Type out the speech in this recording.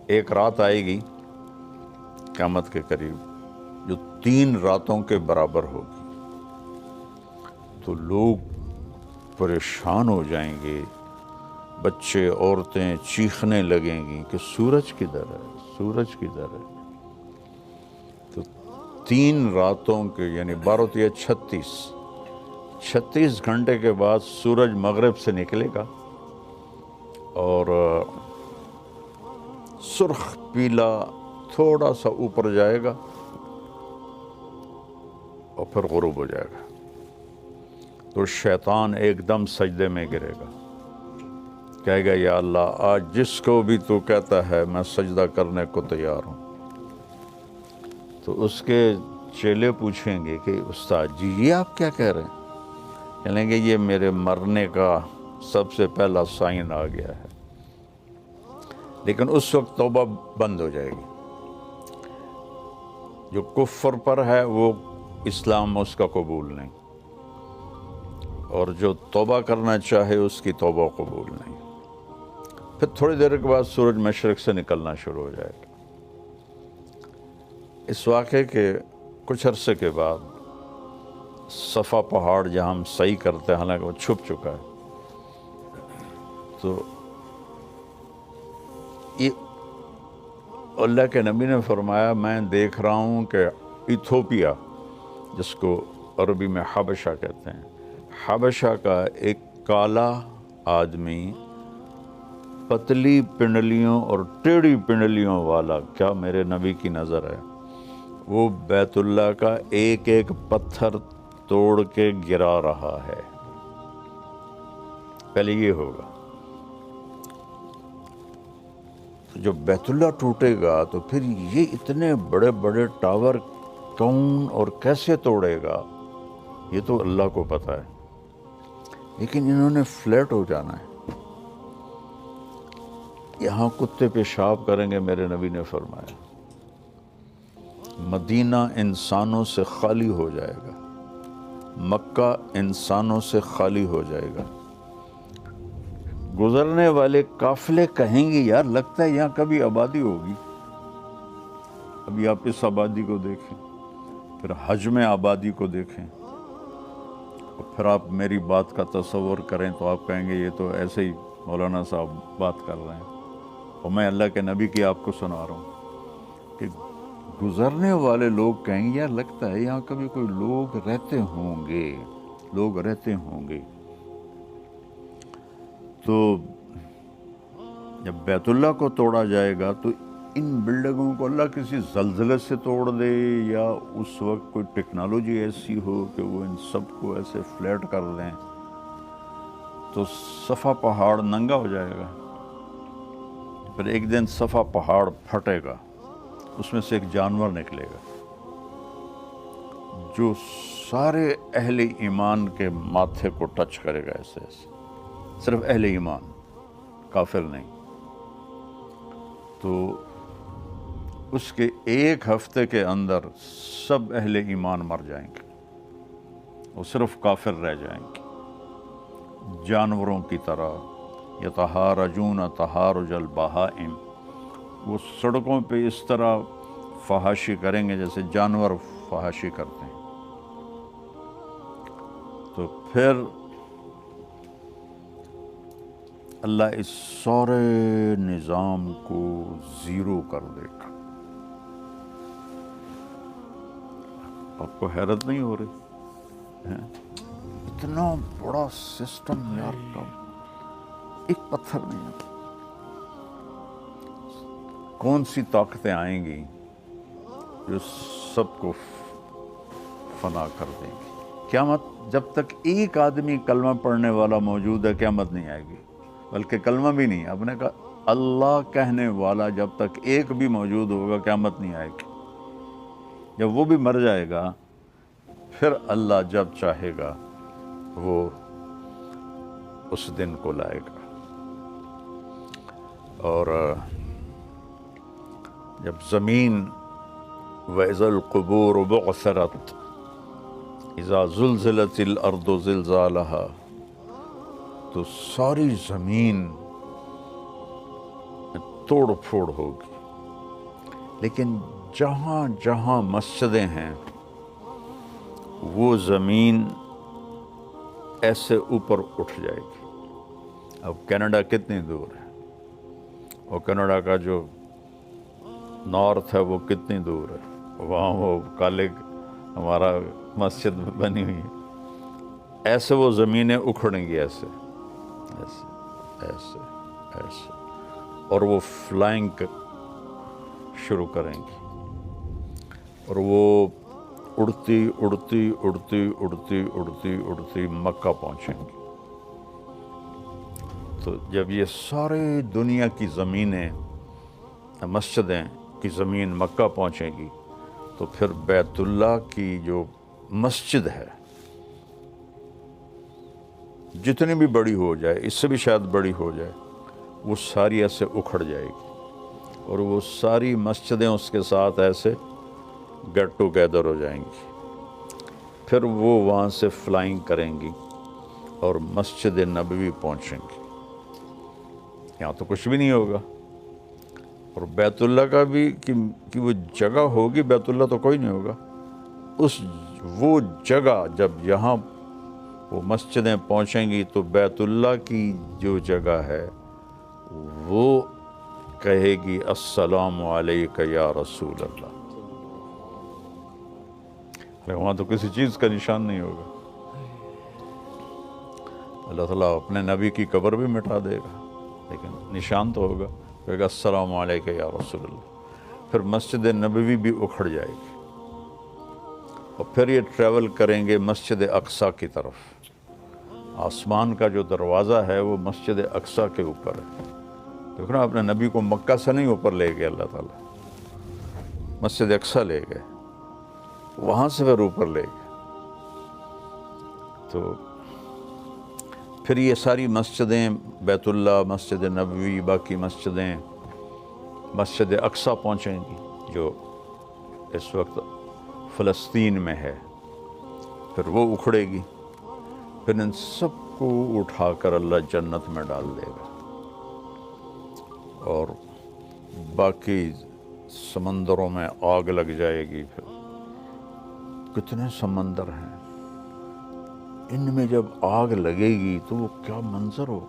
ایک رات آئے گی قیامت کے قریب جو 3 راتوں کے برابر ہوگی، تو لوگ پریشان ہو جائیں گے، بچے عورتیں چیخنے لگیں گی کہ سورج کدھر ہے، سورج کدھر ہے۔ تو 3 راتوں کے یعنی 12 یا 36 گھنٹے کے بعد سورج مغرب سے نکلے گا اور سرخ پیلا تھوڑا سا اوپر جائے گا اور پھر غروب ہو جائے گا۔ تو شیطان ایک دم سجدے میں گرے گا، کہے گا یا اللہ آج جس کو بھی تو کہتا ہے میں سجدہ کرنے کو تیار ہوں۔ تو اس کے چیلے پوچھیں گے کہ استاد جی یہ آپ کیا کہہ رہے ہیں؟ کہیں گے یہ میرے مرنے کا سب سے پہلا سائن آ گیا ہے، لیکن اس وقت توبہ بند ہو جائے گی۔ جو کفر پر ہے وہ اسلام اس کا قبول نہیں، اور جو توبہ کرنا چاہے اس کی توبہ قبول نہیں۔ پھر تھوڑی دیر کے بعد سورج مشرق سے نکلنا شروع ہو جائے گا۔ اس واقعے کے کچھ عرصے کے بعد صفا پہاڑ جہاں ہم سعی کرتے ہیں، حالانکہ وہ چھپ چکا ہے، تو یہ اللہ کے نبی نے فرمایا میں دیکھ رہا ہوں کہ ایتھوپیا، جس کو عربی میں حبشہ کہتے ہیں، حبشہ کا ایک کالا آدمی پتلی پنڈلیوں اور ٹیڑھی پنڈلیوں والا، کیا میرے نبی کی نظر ہے، وہ بیت اللہ کا ایک ایک پتھر توڑ کے گرا رہا ہے۔ پہلے یہ ہوگا، جب بیت اللہ ٹوٹے گا تو پھر یہ اتنے بڑے بڑے ٹاور کون اور کیسے توڑے گا، یہ تو اللہ کو پتہ ہے، لیکن انہوں نے فلیٹ ہو جانا ہے۔ یہاں کتے پیشاب کریں گے، میرے نبی نے فرمایا۔ مدینہ انسانوں سے خالی ہو جائے گا، مکہ انسانوں سے خالی ہو جائے گا۔ گزرنے والے قافلے کہیں گے یار لگتا ہے یہاں کبھی آبادی ہوگی۔ ابھی آپ اس آبادی کو دیکھیں، پھر حج میں آبادی کو دیکھیں، اور پھر آپ میری بات کا تصور کریں تو آپ کہیں گے یہ تو ایسے ہی مولانا صاحب بات کر رہے ہیں، اور میں اللہ کے نبی کی آپ کو سنا رہا ہوں کہ گزرنے والے لوگ کہیں گے یار لگتا ہے یہاں کبھی کوئی لوگ رہتے ہوں گے، لوگ رہتے ہوں گے۔ تو جب بیت اللہ کو توڑا جائے گا تو ان بلڈنگوں کو اللہ کسی زلزلے سے توڑ دے، یا اس وقت کوئی ٹیکنالوجی ایسی ہو کہ وہ ان سب کو ایسے فلیٹ کر دیں، تو صفا پہاڑ ننگا ہو جائے گا۔ پھر ایک دن صفا پہاڑ پھٹے گا، اس میں سے ایک جانور نکلے گا جو سارے اہل ایمان کے ماتھے کو ٹچ کرے گا، ایسے ایسے، صرف اہل ایمان، کافر نہیں۔ تو اس کے 1 ہفتے کے اندر سب اہل ایمان مر جائیں گے، وہ صرف کافر رہ جائیں گے، جانوروں کی طرح۔ یتہارجون تہارج البہائم، وہ سڑکوں پہ اس طرح فحاشی کریں گے جیسے جانور فحاشی کرتے ہیں۔ تو پھر اللہ اس سارے نظام کو زیرو کر دے گا۔ آپ کو حیرت نہیں ہو رہی؟ اتنا بڑا سسٹم یار کا ایک پتھر نہیں ہے۔ کون سی طاقتیں آئیں گی جو سب کو فنا کر دیں گی؟ قیامت جب تک ایک آدمی کلمہ پڑھنے والا موجود ہے قیامت نہیں آئے گی، بلکہ کلمہ بھی نہیں، آپ نے کہا اللہ کہنے والا جب تک ایک بھی موجود ہوگا قیامت نہیں آئے گی۔ جب وہ بھی مر جائے گا پھر اللہ جب چاہے گا وہ اس دن کو لائے گا۔ اور جب زمین وَإِذَا الْقُبُورُ بُعْثِرَتْ اذا زلزلت الارض زلزالها، تو ساری زمین توڑ پھوڑ ہوگی، لیکن جہاں جہاں مسجدیں ہیں وہ زمین ایسے اوپر اٹھ جائے گی. اب کینیڈا کتنی دور ہے، اور کینیڈا کا جو نارتھ ہے وہ کتنی دور ہے، وہاں وہ کالے ہمارا مسجد بنی ہوئی ہے. ایسے وہ زمینیں اکھڑیں گی، ایسے ایسے ایسے ایسے، اور وہ فلائنگ شروع کریں گی، اور وہ اڑتی اڑتی اڑتی اڑتی اڑتی اڑتی مکہ پہنچیں گی. تو جب یہ ساری دنیا کی زمینیں، مسجدیں کی زمین مکہ پہنچے گی، تو پھر بیت اللہ کی جو مسجد ہے جتنی بھی بڑی ہو جائے، اس سے بھی شاید بڑی ہو جائے، وہ ساری ایسے اکھڑ جائے گی، اور وہ ساری مسجدیں اس کے ساتھ ایسے گیٹ ٹوگیدر ہو جائیں گی. پھر وہ وہاں سے فلائنگ کریں گی اور مسجد نبوی پہنچیں گی. یہاں تو کچھ بھی نہیں ہوگا، اور بیت اللہ کا بھی کہ وہ جگہ ہوگی، بیت اللہ تو کوئی نہیں ہوگا. وہ جگہ جب یہاں وہ مسجدیں پہنچیں گی تو بیت اللہ کی جو جگہ ہے وہ کہے گی السلام علیک یا رسول اللہ. وہاں تو کسی چیز کا نشان نہیں ہوگا. اللہ تعالیٰ اپنے نبی کی قبر بھی مٹا دے گا، لیکن نشان تو ہوگا، کہے گا السلام علیک یا رسول اللہ. پھر مسجد نبوی بھی اکھڑ جائے گی، اور پھر یہ ٹریول کریں گے مسجد اقصیٰ کی طرف. آسمان کا جو دروازہ ہے وہ مسجد اقصیٰ کے اوپر ہے. دیکھو نا، اپنے نبی کو مکہ سے نہیں اوپر لے گئے اللہ تعالیٰ، مسجد اقصیٰ لے گئے، وہاں سے پھر اوپر لے گئے. تو پھر یہ ساری مسجدیں، بیت اللہ، مسجد نبوی، باقی مسجدیں مسجد اقصیٰ پہنچیں گی جو اس وقت فلسطین میں ہے. پھر وہ اکھڑے گی، پھر ان سب کو اٹھا کر اللہ جنت میں ڈال دے گا، اور باقی سمندروں میں آگ لگ جائے گی. پھر کتنے سمندر ہیں، ان میں جب آگ لگے گی تو وہ کیا منظر ہو.